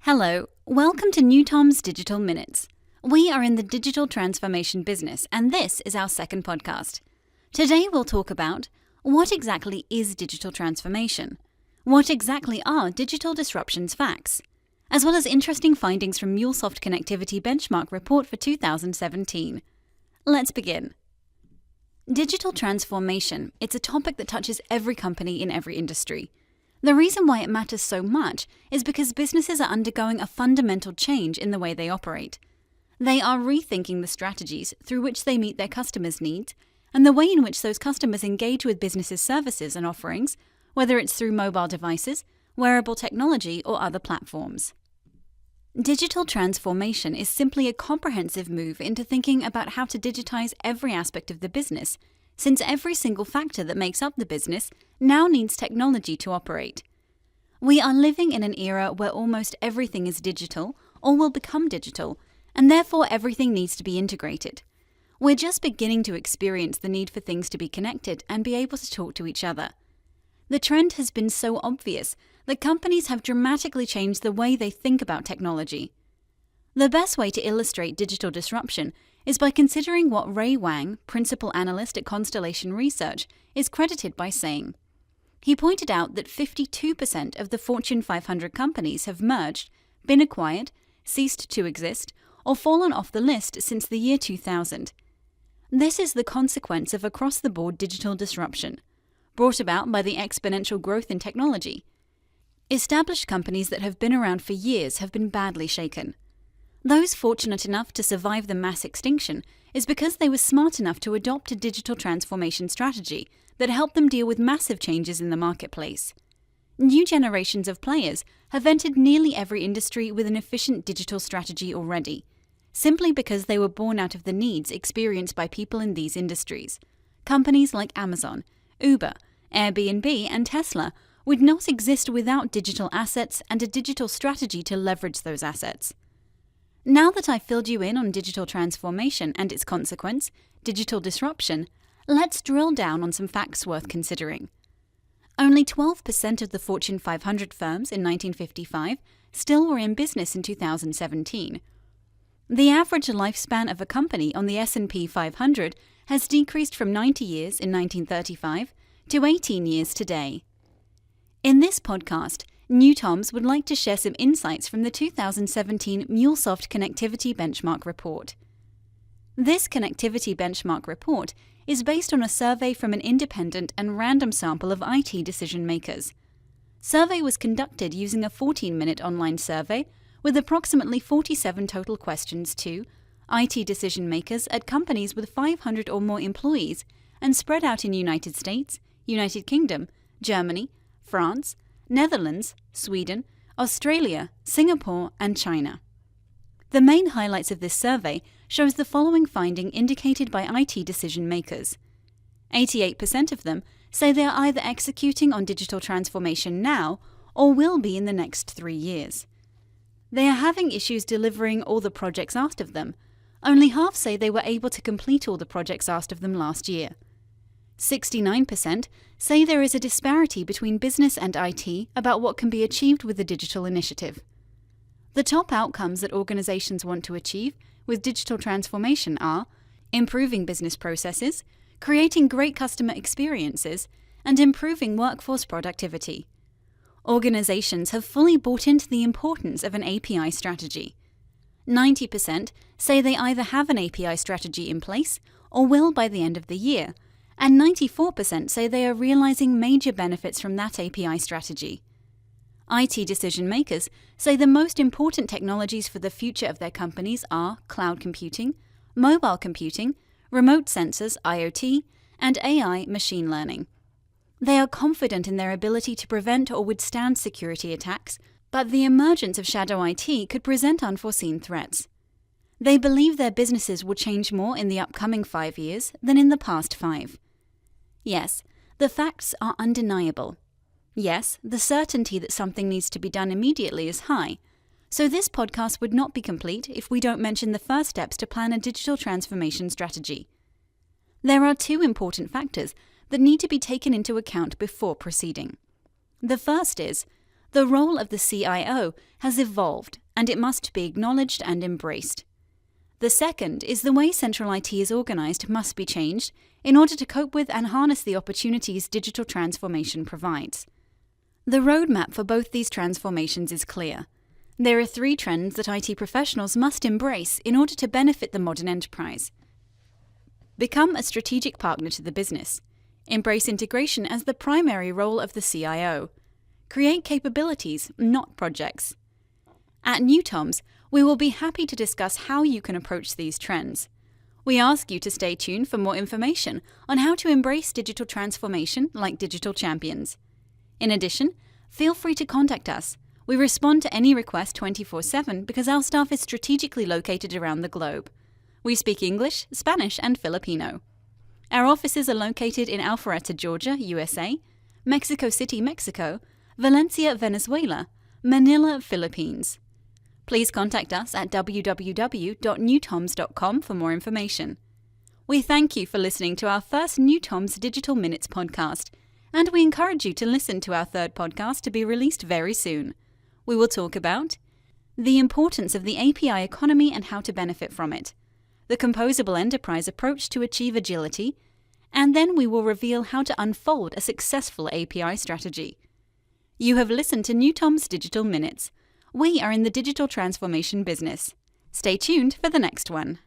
Hello, welcome to NEWTOMS Digital Minutes. We are in the digital transformation business, and this is our second podcast. Today we'll talk about what exactly is digital transformation, what exactly are digital disruptions facts, as well as interesting findings from MuleSoft Connectivity Benchmark Report for 2017. Let's begin. Digital transformation, it's a topic that touches every company in every industry. The reason why it matters so much is because businesses are undergoing a fundamental change in the way they operate. They are rethinking the strategies through which they meet their customers' needs and the way in which those customers engage with businesses' services and offerings, whether it's through mobile devices, wearable technology, or other platforms. Digital transformation is simply a comprehensive move into thinking about how to digitize every aspect of the business, since every single factor that makes up the business now needs technology to operate. We are living in an era where almost everything is digital or will become digital, and therefore everything needs to be integrated. We're just beginning to experience the need for things to be connected and be able to talk to each other. The trend has been so obvious that companies have dramatically changed the way they think about technology. The best way to illustrate digital disruption is by considering what Ray Wang, principal analyst at Constellation Research, is credited by saying. He pointed out that 52% of the Fortune 500 companies have merged, been acquired, ceased to exist, or fallen off the list since the year 2000. This is the consequence of across-the-board digital disruption, brought about by the exponential growth in technology. Established companies that have been around for years have been badly shaken. Those fortunate enough to survive the mass extinction is because they were smart enough to adopt a digital transformation strategy that helped them deal with massive changes in the marketplace. New generations of players have entered nearly every industry with an efficient digital strategy already, simply because they were born out of the needs experienced by people in these industries. Companies like Amazon, Uber, Airbnb, and Tesla would not exist without digital assets and a digital strategy to leverage those assets. Now that I've filled you in on digital transformation and its consequence, digital disruption, let's drill down on some facts worth considering. Only 12% of the Fortune 500 firms in 1955 still were in business in 2017. The average lifespan of a company on the S&P 500 has decreased from 90 years in 1935 to 18 years today. In this podcast, NEWTOMS would like to share some insights from the 2017 MuleSoft Connectivity Benchmark Report. This Connectivity Benchmark Report is based on a survey from an independent and random sample of IT decision-makers. Survey was conducted using a 14-minute online survey with approximately 47 total questions to IT decision-makers at companies with 500 or more employees and spread out in United States, United Kingdom, Germany, France, Netherlands, Sweden, Australia, Singapore, and China. The main highlights of this survey shows the following finding indicated by IT decision-makers. 88% of them say they are either executing on digital transformation now or will be in the next 3 years. They are having issues delivering all the projects asked of them. Only half say they were able to complete all the projects asked of them last year. 69% say there is a disparity between business and IT about what can be achieved with the digital initiative. The top outcomes that organizations want to achieve with digital transformation are improving business processes, creating great customer experiences, and improving workforce productivity. Organizations have fully bought into the importance of an API strategy. 90% say they either have an API strategy in place or will by the end of the year, and 94% say they are realizing major benefits from that API strategy. IT decision-makers say the most important technologies for the future of their companies are cloud computing, mobile computing, remote sensors (IoT), and AI machine learning. They are confident in their ability to prevent or withstand security attacks, but the emergence of shadow IT could present unforeseen threats. They believe their businesses will change more in the upcoming 5 years than in the past 5. Yes, the facts are undeniable. Yes, the certainty that something needs to be done immediately is high. So this podcast would not be complete if we don't mention the first steps to plan a digital transformation strategy. There are 2 important factors that need to be taken into account before proceeding. The first is, the role of the CIO has evolved and it must be acknowledged and embraced. The second is the way central IT is organized must be changed in order to cope with and harness the opportunities digital transformation provides. The roadmap for both these transformations is clear. There are 3 trends that IT professionals must embrace in order to benefit the modern enterprise. Become a strategic partner to the business. Embrace integration as the primary role of the CIO. Create capabilities, not projects. At NEWTOMS, we will be happy to discuss how you can approach these trends. We ask you to stay tuned for more information on how to embrace digital transformation like digital champions. In addition, feel free to contact us. We respond to any request 24/7 because our staff is strategically located around the globe. We speak English, Spanish, and Filipino. Our offices are located in Alpharetta, Georgia, USA, Mexico City, Mexico, Valencia, Venezuela, Manila, Philippines. Please contact us at www.newtoms.com for more information. We thank you for listening to our first NEWTOMS Digital Minutes podcast, and we encourage you to listen to our third podcast to be released very soon. We will talk about the importance of the API economy and how to benefit from it, the composable enterprise approach to achieve agility, and then we will reveal how to unfold a successful API strategy. You have listened to NEWTOMS Digital Minutes. We are in the digital transformation business. Stay tuned for the next one.